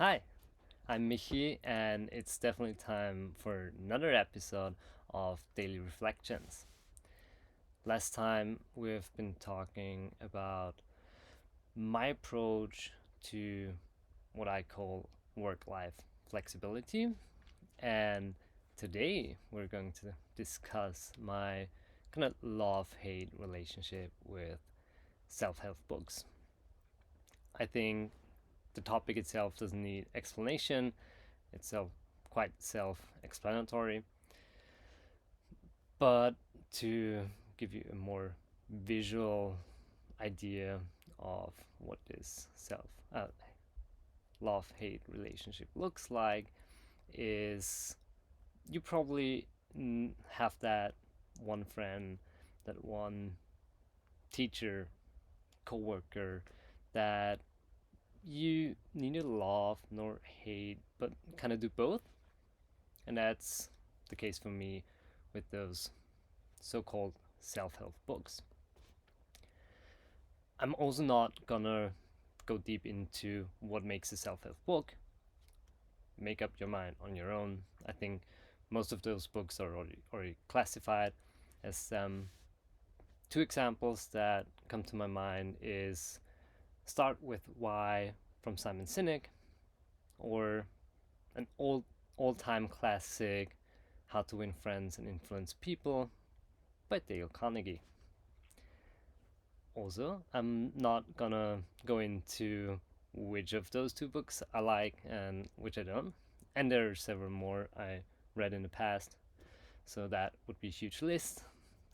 Hi, I'm Michi, and it's definitely time for another episode of Daily Reflections. Last time we've been talking about my approach to what I call work life flexibility, and today we're going to discuss my kind of love hate relationship with self help books. I think the topic itself doesn't need explanation. It's quite self-explanatory, but to give you a more visual idea of what this self love hate relationship looks like is you probably have that one friend, that one teacher, coworker that you neither love nor hate, but kind of do both. And that's the case for me with those so called self help books. I'm also not gonna go deep into what makes a self help book. Make up your mind on your own. I think most of those books are already classified as two examples that come to my mind is Start with Why from Simon Sinek, or an old time classic, How to Win Friends and Influence People by Dale Carnegie. Also, I'm not gonna go into which of those two books I like and which I don't. And there are several more I read in the past, so that would be a huge list.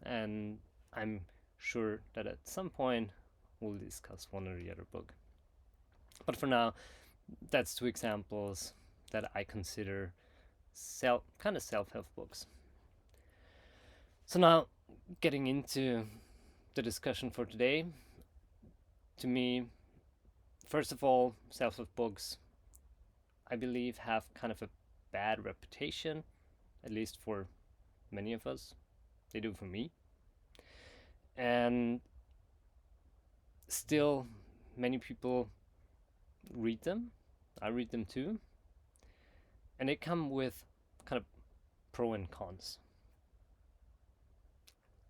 And I'm sure that at some point we'll discuss one or the other book. But for now, that's two examples that I consider self-help books. So now, getting into the discussion for today, to me, first of all, self-help books, I believe, have kind of a bad reputation, at least for many of us. They do for me. And still, many people read them. I read them too. And they come with kind of pro and cons.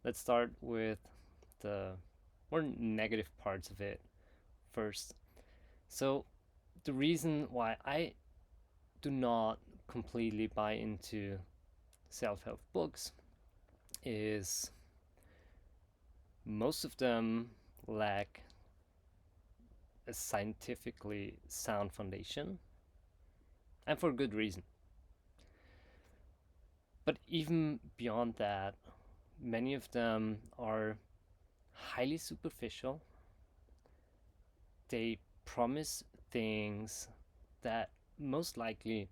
Let's start with the more negative parts of it first. So, the reason why I do not completely buy into self help books is most of them lack a scientifically sound foundation, and for good reason. But even beyond that, many of them are highly superficial. They promise things that most likely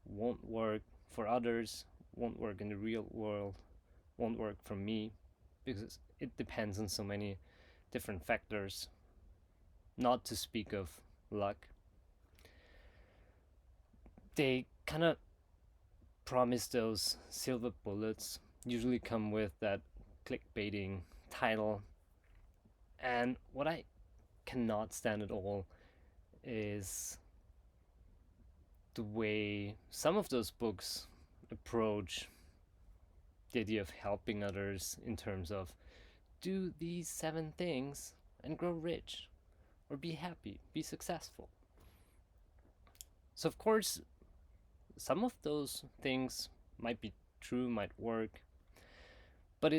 won't work for others, won't work in the real world, won't work for me, because it depends on so many different factors, not to speak of luck. They kind of promise those silver bullets, usually come with that clickbaiting title. And what I cannot stand at all is the way some of those books approach the idea of helping others in terms of do these 7 things and grow rich, or be happy, be successful. So, of course, some of those things might be true, might work, but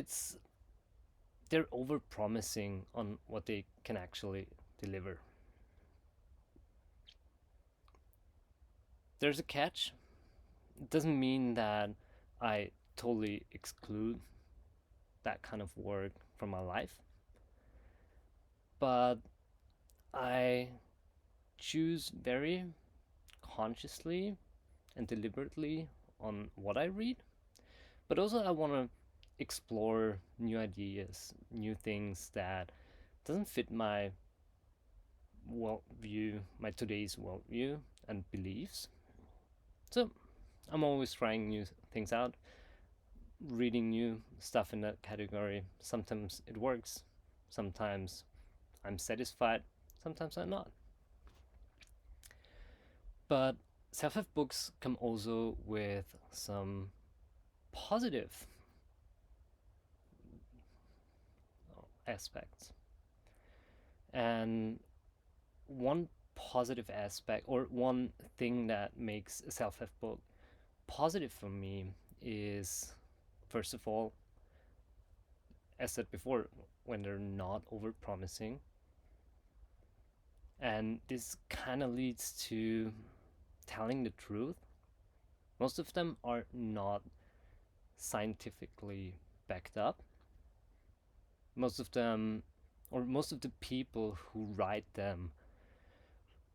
they're over promising on what they can actually deliver. There's a catch. It doesn't mean that I totally exclude that kind of work from my life, but I choose very consciously and deliberately on what I read, but also I want to explore new ideas, new things that doesn't fit my worldview, my today's worldview and beliefs. So I'm always trying new things out, reading new stuff in that category. Sometimes it works, sometimes I'm satisfied, sometimes I'm not. But self-help books come also with some positive aspects. And one positive aspect, or one thing that makes a self-help book positive for me, is, first of all, as said before, when they're not over promising. And this kind of leads to telling the truth. Most of them are not scientifically backed up. Most of them, or most of the people who write them,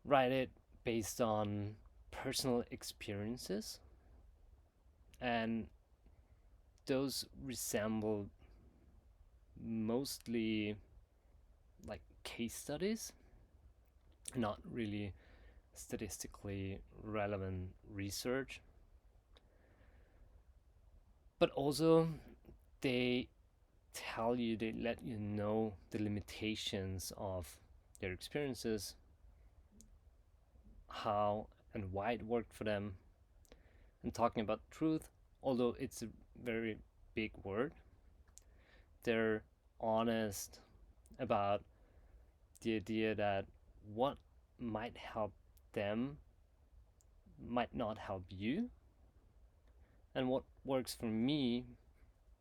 write it based on personal experiences, and those resemble mostly like case studies, not really statistically relevant research. But also, they they let you know the limitations of their experiences, how and why it worked for them. And talking about truth, although it's a very big word, they're honest about the idea that what might help them might not help you, and what works for me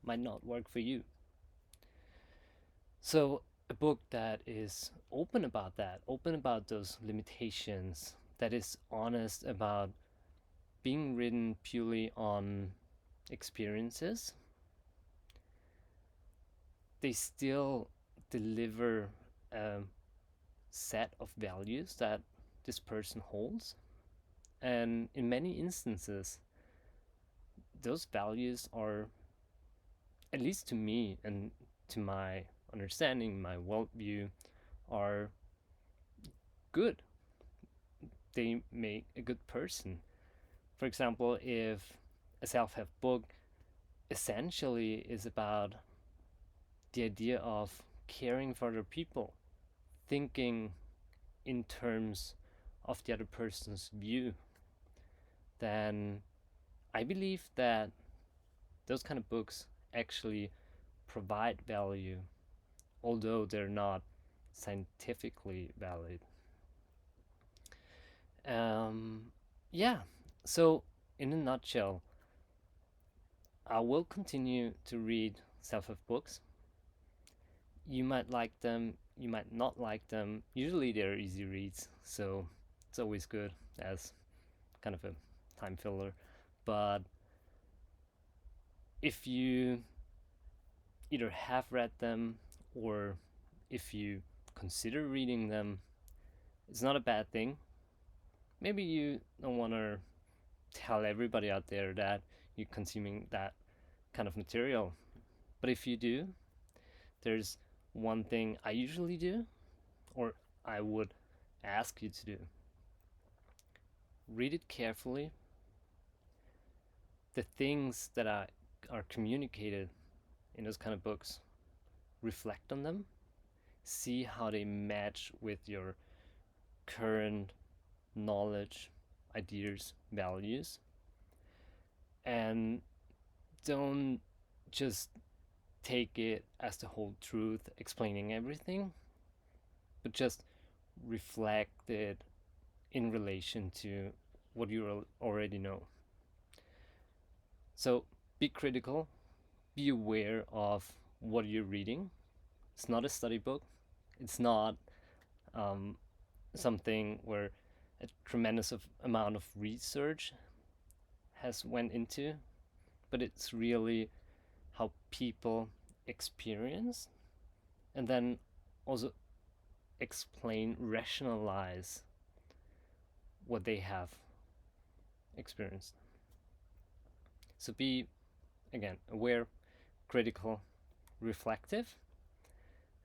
might not work for you. So, a book that is open about that, open about those limitations, that is honest about being written purely on experiences, they still deliver a set of values that this person holds. And in many instances, those values are, at least to me and to my understanding, my worldview, are good. They make a good person. For example, if a self-help book essentially is about the idea of caring for other people, thinking in terms of the other person's view, then I believe that those kind of books actually provide value, although they're not scientifically valid. Yeah, so in a nutshell, I will continue to read self-help books. You might like them, you might not like them. Usually they're easy reads, so it's always good as kind of a time filler. But if you either have read them or if you consider reading them, it's not a bad thing. Maybe you don't want to tell everybody out there that you're consuming that kind of material. But if you do, there's one thing I usually do, or I would ask you to do. Read it carefully. The things that are communicated in those kind of books, reflect on them, see how they match with your current knowledge, ideas, values, and don't just take it as the whole truth explaining everything, but just reflect it in relation to what you already know. So be critical, be aware of what you're reading. It's not a study book. It's not um, something where a tremendous amount of research has went into, but it's really how people experience, and then also explain, rationalize what they have experienced. So be, again, aware, critical, reflective.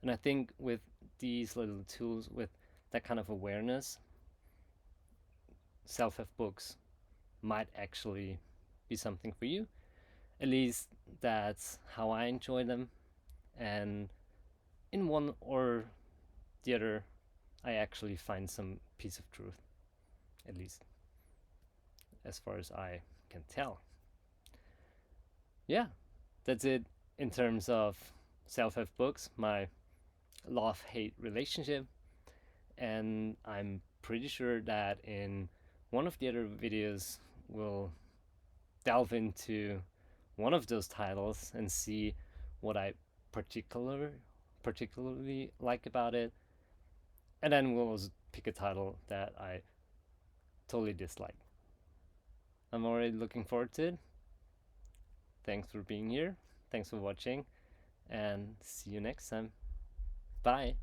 And I think with these little tools, with that kind of awareness, self-help books might actually be something for you. At least that's how I enjoy them. And in one or the other, I actually find some piece of truth, at least. as far as I can tell. Yeah, that's it in terms of self-help books, my love-hate relationship. And I'm pretty sure that in one of the other videos we'll delve into one of those titles and see what I particular particularly like about it, and then we'll pick a title that I totally dislike. I'm already looking forward to it. Thanks for being here. Thanks for watching, and see you next time. Bye.